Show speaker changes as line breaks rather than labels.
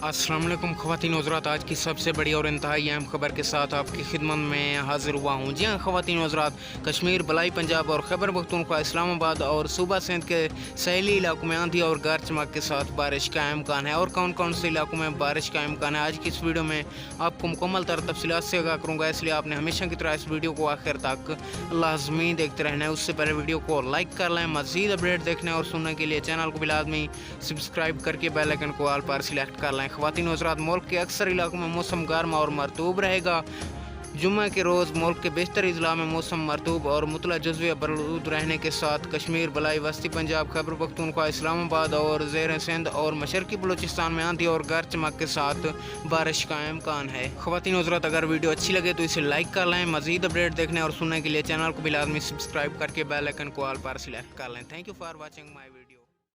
अस्सलाम वालेकुम ख़वातीन हज़रात, आज की सबसे बड़ी और इंतहाई अहम खबर के साथ आपकी खिदमत में हाजिर हुआ हूँ। जी हाँ ख़वातीन हज़रात, कश्मीर, बलाई पंजाब और खैबर पख्तूनख्वा, इस्लामाबाद और सूबा सिंध के सहेली इलाकों में आंधी और गरज चमक के साथ बारिश का इम्कान है। और कौन कौन से इलाकों में बारिश का इम्कान है, आज की इस वीडियो में आपको मुकम्मल तर तफसीलात से आगाह करूँगा, इसलिए आपने हमेशा की तरह इस वीडियो को आखिर तक लाजमी देखते रहना है। उससे पहले वीडियो को लाइक कर लें। मज़ीद अपडेट देखने और सुनने के लिए चैनल को भी लाजमी सब्सक्राइब करके बेल आइकन को ऑल पर सिलेक्ट कर लें। ख़वातीन हज़रात, मुल्क के अक्सर इलाकों में मौसम गर्म और मरतूब रहेगा। जुम्मे के रोज़ मुल्क के बेशतर अजला में मौसम मरतूब और मुतला जज़्वे बरूद रहने के साथ कश्मीर, बलाई, वस्ती पंजाब, खैबर पख्तूनख्वा, इस्लामाबाद और ज़ेर सिंध और मशरकी बलूचिस्तान में आंधी और गरज चमक के साथ बारिश का इम्कान है। ख़वातीन हज़रात, अगर वीडियो अच्छी लगे तो इसे लाइक कर लें। मज़ीद अपडेट देखने और सुनने के लिए चैनल को भी लाजमी सब्सक्राइब करके बेल आइकन को ऑल पर सिलेक्ट कर लें। Thank you for watching my video.